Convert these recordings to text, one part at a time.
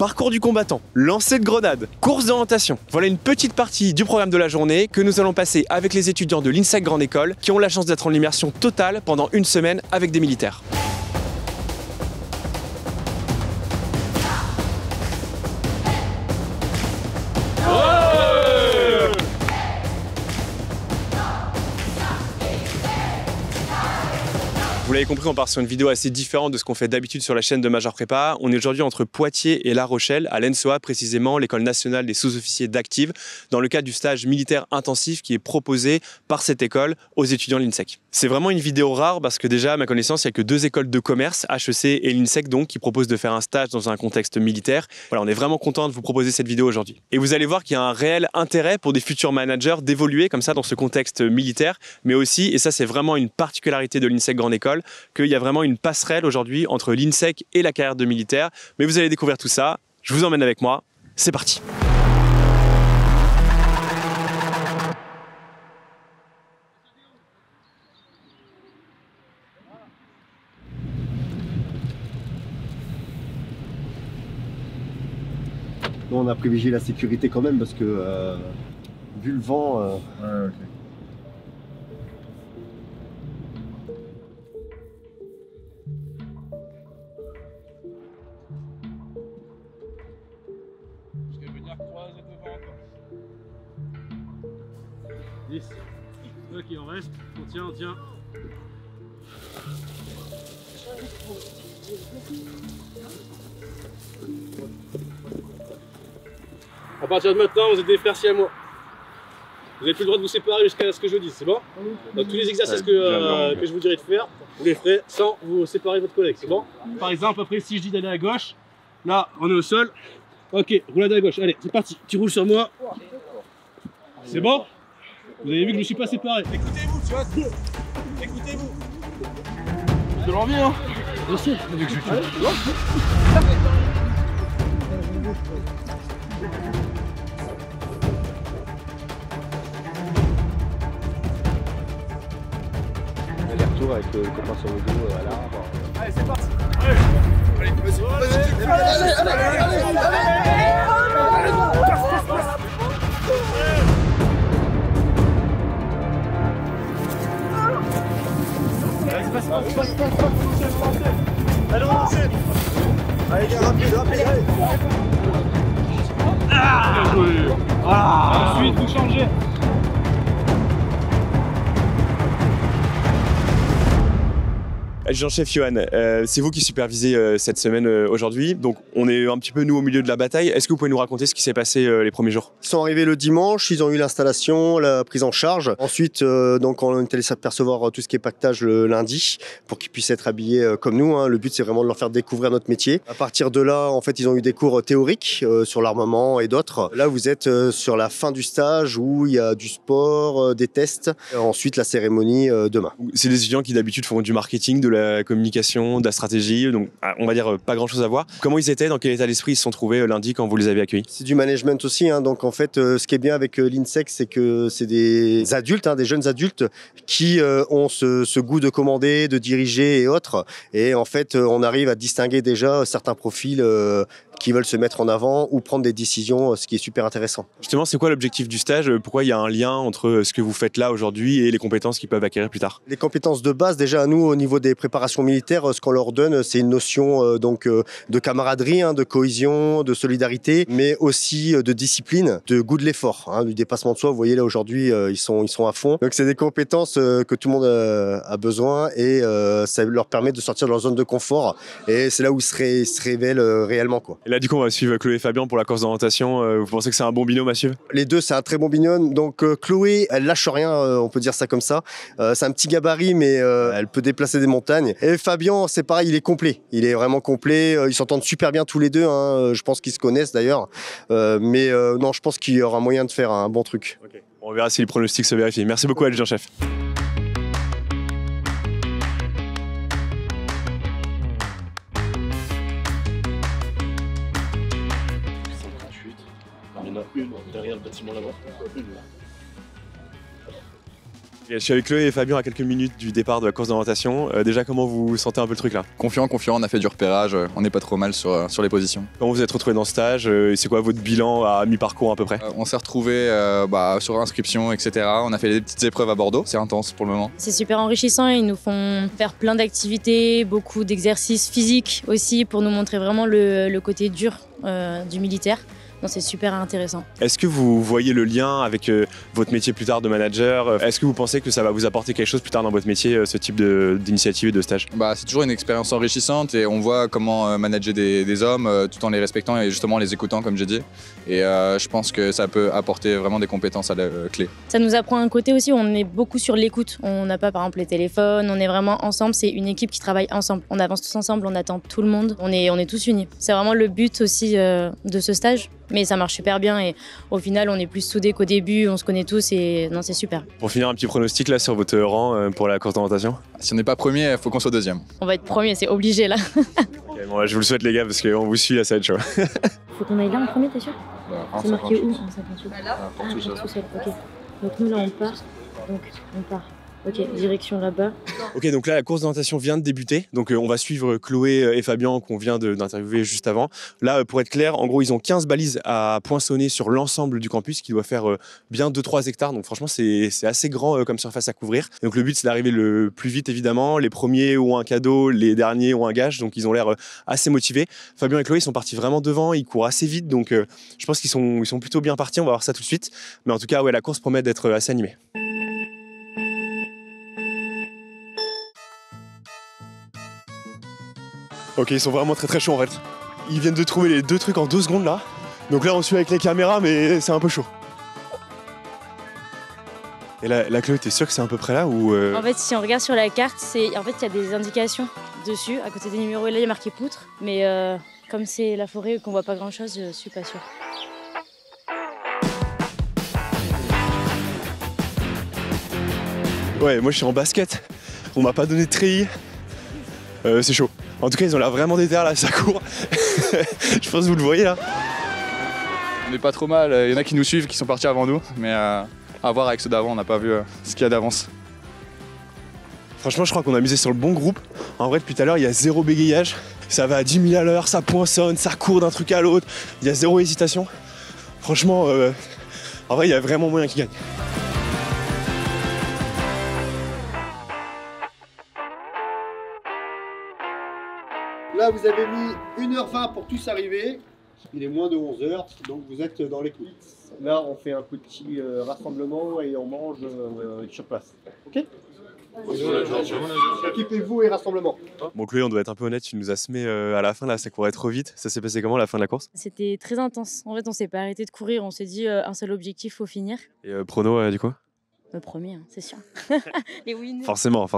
parcours du combattant, lancer de grenade, course d'orientation. Voilà une petite partie du programme de la journée que nous allons passer avec les étudiants de l'INSEC Grande École qui ont la chance d'être en immersion totale pendant une semaine avec des militaires. Vous l'avez compris, on part sur une vidéo assez différente de ce qu'on fait d'habitude sur la chaîne de Major Prépa. On est aujourd'hui entre Poitiers et La Rochelle, à l'ENSOA précisément, l'école nationale des sous-officiers d'active, dans le cadre du stage militaire intensif qui est proposé par cette école aux étudiants de l'INSEC. C'est vraiment une vidéo rare parce que déjà, à ma connaissance, il n'y a que 2 écoles de commerce, HEC et l'INSEC donc, qui proposent de faire un stage dans un contexte militaire. Voilà, on est vraiment content de vous proposer cette vidéo aujourd'hui. Et vous allez voir qu'il y a un réel intérêt pour des futurs managers d'évoluer comme ça dans ce contexte militaire, mais aussi, et ça c'est vraiment une particularité de l'INSEC Grande École, qu'il y a vraiment une passerelle aujourd'hui entre l'INSEC et la carrière de militaire. Mais vous allez découvrir tout ça. Je vous emmène avec moi. C'est parti. Nous, on a privilégié la sécurité quand même parce que vu le vent. Ouais, ok. Je vais venir croiser devant encore. 10. Ok, on reste. On tient, on tient. À partir de maintenant, vous êtes des frères à moi. Vous n'avez plus le droit de vous séparer jusqu'à ce que je dise, c'est bon? Donc tous les exercices que je vous dirai de faire, vous les ferez sans vous séparer de votre collègue, c'est bon? Par exemple, après si je dis d'aller à gauche, là on est au sol, ok, roulade à gauche, allez, c'est parti, tu roules sur moi. C'est bon? Vous avez vu que je ne me suis pas séparé. Écoutez-vous, tu vois? Écoutez-vous. De l'envie, hein? Bien sûr. Aller-retour avec le copain sur le dos à l'arbre. Allez, c'est parti. Allez, allez, on enchaîne. Allez, gars, rapide, allez. Bien joué. Ensuite, vous changez. Adjudant-chef Johan, c'est vous qui supervisez cette semaine aujourd'hui. Donc on est un petit peu nous au milieu de la bataille. Est-ce que vous pouvez nous raconter ce qui s'est passé les premiers jours? Ils sont arrivés le dimanche, ils ont eu l'installation, la prise en charge. Ensuite, donc on est allé s'apercevoir tout ce qui est pactage le lundi pour qu'ils puissent être habillés comme nous. Hein. Le but, c'est vraiment de leur faire découvrir notre métier. À partir de là, en fait, ils ont eu des cours théoriques sur l'armement et d'autres. Là, vous êtes sur la fin du stage où il y a du sport, des tests. Ensuite, la cérémonie demain. C'est des étudiants qui d'habitude font du marketing, de la communication, de la stratégie, donc on va dire pas grand chose à voir. Comment ils étaient, dans quel état d'esprit ils se sont trouvés lundi quand vous les avez accueillis? C'est du management aussi, hein. Donc en fait ce qui est bien avec l'INSEC, c'est que c'est des adultes, hein, des jeunes adultes qui ont ce goût de commander, de diriger et autres, et en fait on arrive à distinguer déjà certains profils qui veulent se mettre en avant ou prendre des décisions, ce qui est super intéressant. Justement, c'est quoi l'objectif du stage? Pourquoi il y a un lien entre ce que vous faites là aujourd'hui et les compétences qu'ils peuvent acquérir plus tard? Les compétences de base, déjà à nous au niveau des préparations militaires, ce qu'on leur donne, c'est une notion de camaraderie, hein, de cohésion, de solidarité, mais aussi de discipline, de goût de l'effort, hein, du dépassement de soi. Vous voyez là aujourd'hui, ils sont à fond. Donc c'est des compétences que tout le monde a besoin et ça leur permet de sortir de leur zone de confort. Et c'est là où ils se révèlent réellement, quoi. Et là, du coup, on va suivre Chloé et Fabien pour la course d'orientation. Vous pensez que c'est un bon binôme à suivre? Les deux, c'est un très bon binôme. Donc Chloé, elle lâche rien, on peut dire ça comme ça. C'est un petit gabarit, mais elle peut déplacer des montagnes. Et Fabien, c'est pareil, il est complet. Il est vraiment complet. Ils s'entendent super bien tous les deux. Hein. Je pense qu'ils se connaissent d'ailleurs. Mais non, je pense qu'il y aura moyen de faire un bon truc. Okay. Bon, on verra si les pronostics se vérifient. Merci beaucoup, adjudant-chef. Il y en a une derrière le bâtiment là-bas. Je suis avec Chloé et Fabien à quelques minutes du départ de la course d'orientation. Déjà, comment vous sentez un peu le truc là? Confiant, on a fait du repérage, on n'est pas trop mal sur les positions. Comment vous êtes retrouvés dans ce stage? C'est quoi votre bilan à mi-parcours à peu près? On s'est retrouvés sur inscription, etc. On a fait des petites épreuves à Bordeaux, c'est intense pour le moment. C'est super enrichissant, ils nous font faire plein d'activités, beaucoup d'exercices physiques aussi pour nous montrer vraiment le côté dur du militaire. Donc c'est super intéressant. Est-ce que vous voyez le lien avec votre métier plus tard de manager? Est-ce que vous pensez que ça va vous apporter quelque chose plus tard dans votre métier, ce type d'initiative et de stage? C'est toujours une expérience enrichissante et on voit comment manager des hommes tout en les respectant et justement les écoutant comme j'ai dit. Et je pense que ça peut apporter vraiment des compétences à la clé. Ça nous apprend un côté aussi où on est beaucoup sur l'écoute. On n'a pas par exemple les téléphones, on est vraiment ensemble, c'est une équipe qui travaille ensemble. On avance tous ensemble, on attend tout le monde, on est tous unis. C'est vraiment le but aussi de ce stage. Mais ça marche super bien et au final on est plus soudés qu'au début, on se connaît tous et non c'est super. Pour finir, un petit pronostic là sur votre rang pour la course d'orientation? Si on n'est pas premier, il faut qu'on soit deuxième. On va être premier, c'est obligé là. Okay, bon, là, je vous le souhaite les gars parce qu'on vous suit là, ça va être chaud. Faut qu'on aille là en premier, t'es sûr? C'est marqué où? En 58. Sous-sol, ok. Donc nous là on part, Ok, direction là-bas. Ok, donc là la course d'orientation vient de débuter. Donc on va suivre Chloé et Fabien qu'on vient d'interviewer juste avant. Là, pour être clair, en gros, ils ont 15 balises à poinçonner sur l'ensemble du campus qui doit faire bien 2-3 hectares. Donc franchement, c'est assez grand comme surface à couvrir. Donc le but, c'est d'arriver le plus vite, évidemment. Les premiers ont un cadeau, les derniers ont un gage. Donc ils ont l'air assez motivés. Fabien et Chloé, ils sont partis vraiment devant. Ils courent assez vite. Donc je pense qu'ils sont plutôt bien partis. On va voir ça tout de suite. Mais en tout cas, ouais, la course promet d'être assez animée. Ok, ils sont vraiment très chauds en fait. Ils viennent de trouver les 2 trucs en 2 secondes là. Donc là on suit avec les caméras mais c'est un peu chaud. Et là Chloé, t'es sûre que c'est à peu près là ou En fait si on regarde sur la carte, il y a des indications dessus, à côté des numéros et là il y a marqué poutre. Mais comme c'est la forêt et qu'on voit pas grand chose, je suis pas sûre. Ouais, moi je suis en basket. On m'a pas donné de treillis. C'est chaud. En tout cas, ils ont l'air vraiment déter là, ça court. Je pense que vous le voyez là. On n'est pas trop mal, il y en a qui nous suivent, qui sont partis avant nous, mais à voir avec ceux d'avant, on n'a pas vu ce qu'il y a d'avance. Franchement, je crois qu'on a misé sur le bon groupe. En vrai, depuis tout à l'heure, il y a 0 bégayage. Ça va à 10 000 à l'heure, ça poinçonne, ça court d'un truc à l'autre. Il y a 0 hésitation. Franchement, en vrai, il y a vraiment moyen qu'ils gagnent. Là, vous avez mis 1h20 pour tous arriver. Il est moins de 11h, donc vous êtes dans les clous. Là, on fait un petit rassemblement et on mange sur place. Ok? Équipez-vous et rassemblement. Bon Chloé, on doit être un peu honnête, tu nous as semé à la fin là, ça courait trop vite. Ça s'est passé comment la fin de la course? C'était très intense. En fait, on s'est pas arrêté de courir, on s'est dit un seul objectif, faut finir. Et prono du coup? Le premier, c'est sûr. Les winners. Forcément.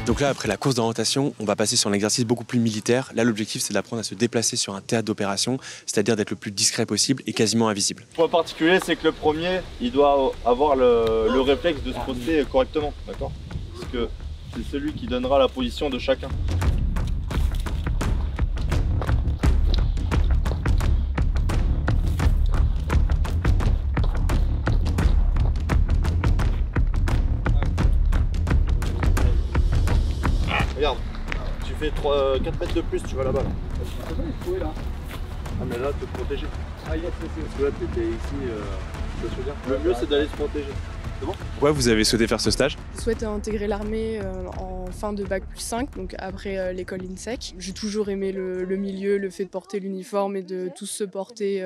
Donc là, après la course d'orientation, on va passer sur un exercice beaucoup plus militaire. Là, l'objectif, c'est d'apprendre à se déplacer sur un théâtre d'opération, c'est-à-dire d'être le plus discret possible et quasiment invisible. Le point particulier, c'est que le premier, il doit avoir le réflexe de se poster correctement, d'accord? Parce que c'est celui qui donnera la position de chacun. Regarde, tu fais 4 mètres de plus, tu vas là-bas. Ah mais là, te protéger. Ah yes, parce que là, t'étais ici, le mieux c'est d'aller se protéger. C'est bon? Pourquoi vous avez souhaité faire ce stage? Je souhaite intégrer l'armée en fin de bac plus 5, donc après l'école INSEC. J'ai toujours aimé le milieu, le fait de porter l'uniforme et de tous se porter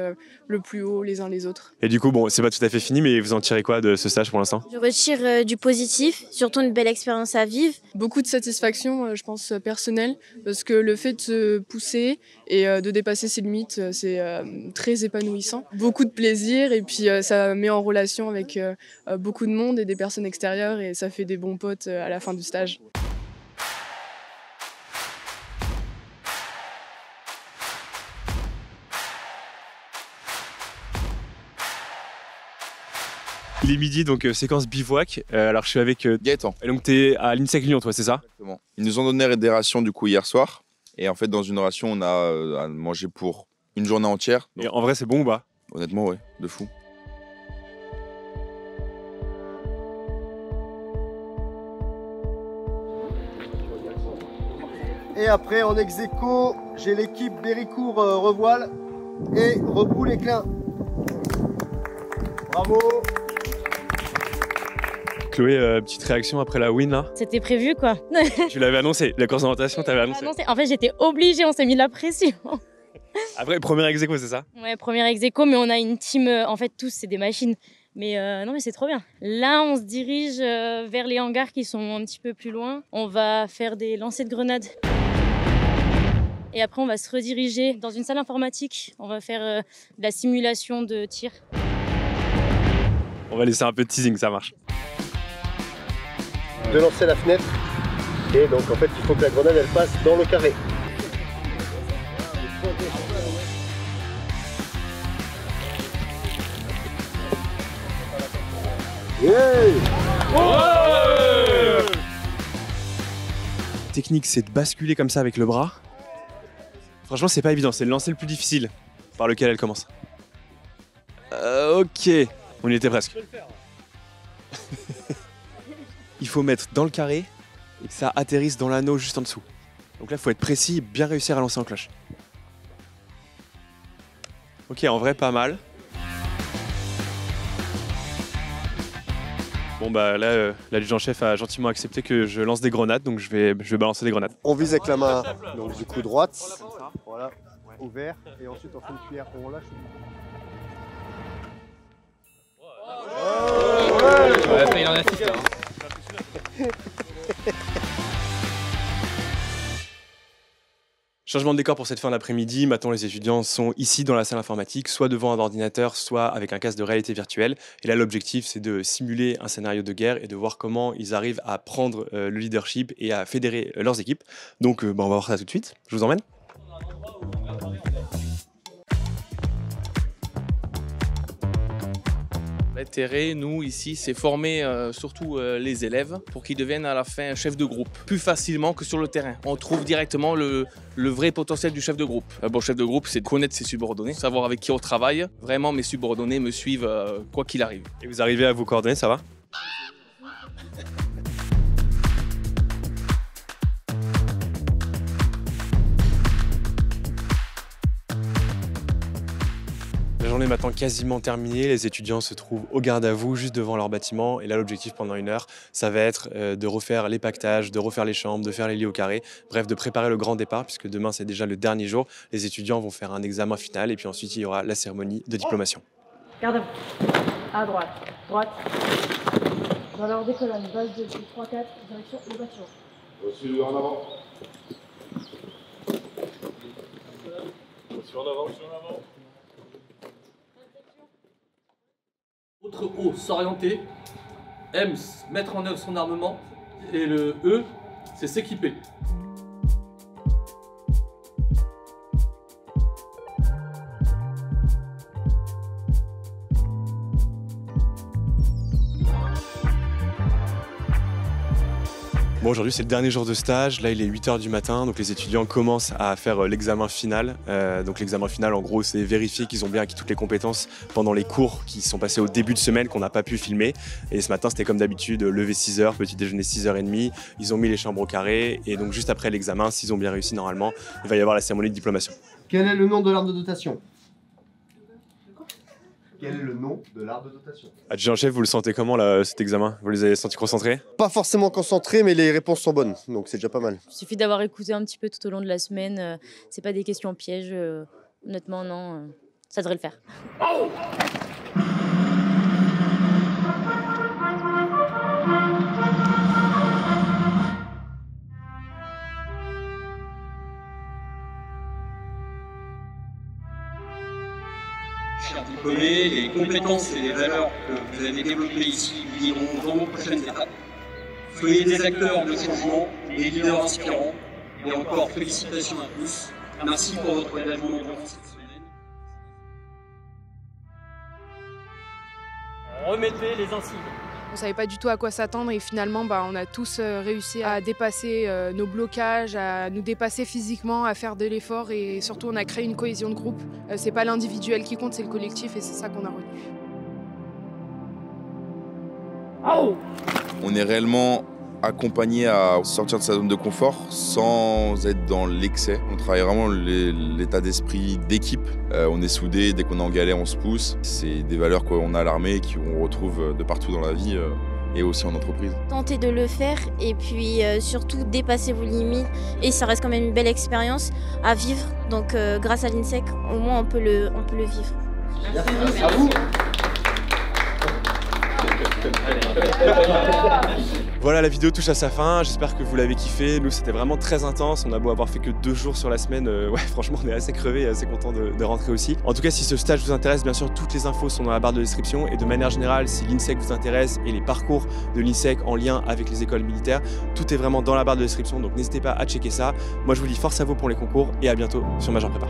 le plus haut les uns les autres. Et du coup, bon, c'est pas tout à fait fini, mais vous en tirez quoi de ce stage pour l'instant? Je retire du positif, surtout une belle expérience à vivre. Beaucoup de satisfaction, je pense, personnelle, parce que le fait de se pousser et de dépasser ses limites, c'est très épanouissant. Beaucoup de plaisir et puis ça met en relation avec beaucoup de monde et des personnes extérieures et ça fait des bons potes à la fin du stage. Il est midi, donc séquence bivouac. Alors je suis avec Gaëtan. Et donc t'es à l'INSEC Lyon, toi, c'est ça? Exactement. Ils nous ont donné des rations du coup hier soir. Et en fait, dans une ration, on a à manger pour une journée entière. Donc, et en vrai, c'est bon ou pas? honnêtement, ouais, de fou. Et après, en ex-aequo, j'ai l'équipe Béricourt Revoile et Repoux-les-Clins. Bravo! Chloé, petite réaction après la win là? C'était prévu quoi. Tu l'avais annoncé, la course d'orientation, t'avais annoncé. En fait, j'étais obligée, on s'est mis la pression. Après, premier ex aequo, c'est ça? Ouais, première ex-aequo, mais on a une team, en fait, tous, c'est des machines. Mais non, mais c'est trop bien. Là, on se dirige vers les hangars qui sont un petit peu plus loin. On va faire des lancers de grenades. Et après, on va se rediriger dans une salle informatique. On va faire de la simulation de tir. On va laisser un peu de teasing, ça marche. De lancer la fenêtre. Et donc, en fait, il faut que la grenade, elle passe dans le carré. La technique, c'est de basculer comme ça avec le bras. Franchement, c'est pas évident, c'est le lancer le plus difficile par lequel elle commence. Ok, on y était presque. Il faut mettre dans le carré et que ça atterrisse dans l'anneau juste en dessous. Donc là, il faut être précis et bien réussir à lancer en cloche. Ok, en vrai, pas mal. Bon bah là, l'adjudant-chef a gentiment accepté que je lance des grenades, donc je vais balancer des grenades. On vise avec la main, donc du coup droite. Voilà, ouvert. Et ensuite, on fait une cuillère, on relâche. Ouais, il en assiste là. Changement de décor pour cette fin d'après-midi. Maintenant, les étudiants sont ici dans la salle informatique, soit devant un ordinateur, soit avec un casque de réalité virtuelle. Et là, l'objectif, c'est de simuler un scénario de guerre et de voir comment ils arrivent à prendre le leadership et à fédérer leurs équipes. Donc, on va voir ça tout de suite. Je vous emmène. L'intérêt, nous, ici, c'est former surtout les élèves pour qu'ils deviennent à la fin chefs de groupe, plus facilement que sur le terrain. On trouve directement le vrai potentiel du chef de groupe. Un bon chef de groupe, c'est de connaître ses subordonnés, savoir avec qui on travaille. Vraiment, mes subordonnés me suivent quoi qu'il arrive. Et vous arrivez à vous coordonner, ça va ? La journée est maintenant quasiment terminée, les étudiants se trouvent au garde à vous, juste devant leur bâtiment. Et là, l'objectif pendant 1 heure, ça va être de refaire les pactages, de refaire les chambres, de faire les lits au carré. Bref, de préparer le grand départ, puisque demain, c'est déjà le dernier jour. Les étudiants vont faire un examen final et puis ensuite, il y aura la cérémonie de diplomation. Garde à droite, droite. Dans l'ordre des colonnes, base 2, 3, 4, direction le bâtiment. Reçu en avant. Reçu en avant, reçu en avant. Autre O, s'orienter. M, mettre en œuvre son armement. Et le E, c'est s'équiper. Bon, aujourd'hui, c'est le dernier jour de stage. Là, il est 8h du matin, donc les étudiants commencent à faire l'examen final. Donc l'examen final, en gros, c'est vérifier qu'ils ont bien acquis toutes les compétences pendant les cours qui sont passés au début de semaine, qu'on n'a pas pu filmer. Et ce matin, c'était comme d'habitude, lever 6h, petit déjeuner 6h30. Ils ont mis les chambres au carré. Et donc, juste après l'examen, s'ils ont bien réussi normalement, il va y avoir la cérémonie de diplomation. Quel est le nom de l'arme de dotation? Quel est le nom de l'arme de dotation? Adjudant-chef, vous le sentez comment là, cet examen? Vous les avez sentis concentrés? Pas forcément concentrés, mais les réponses sont bonnes, donc c'est déjà pas mal. Il suffit d'avoir écouté un petit peu tout au long de la semaine. C'est pas des questions pièges. Honnêtement, non. Ça devrait le faire. Chers diplômés, les compétences et les valeurs que vous avez développées ici vous guideront dans vos prochaines étapes. Soyez des acteurs de changement, des leaders inspirants, et encore félicitations à tous. Merci pour votre engagement durant cette semaine. remettez les insignes. On ne savait pas du tout à quoi s'attendre et finalement on a tous réussi à dépasser nos blocages, à nous dépasser physiquement, à faire de l'effort et surtout on a créé une cohésion de groupe. C'est pas l'individuel qui compte, c'est le collectif et c'est ça qu'on a retenu. On est réellement accompagné à sortir de sa zone de confort sans être dans l'excès. On travaille vraiment l'état d'esprit d'équipe. On est soudés, dès qu'on est en galère, on se pousse. C'est des valeurs qu'on a à l'armée, qu'on retrouve de partout dans la vie et aussi en entreprise. Tentez de le faire et puis surtout dépasser vos limites. Et ça reste quand même une belle expérience à vivre. Donc grâce à l'INSEC, au moins on peut le vivre. Merci à vous. Voilà, la vidéo touche à sa fin, j'espère que vous l'avez kiffé. Nous, c'était vraiment très intense, on a beau avoir fait que 2 jours sur la semaine, ouais, franchement, on est assez crevés et assez contents de rentrer aussi. En tout cas, si ce stage vous intéresse, bien sûr, toutes les infos sont dans la barre de description et de manière générale, si l'INSEC vous intéresse et les parcours de l'INSEC en lien avec les écoles militaires, tout est vraiment dans la barre de description, donc n'hésitez pas à checker ça. Moi, je vous dis force à vous pour les concours et à bientôt sur Major Prépa.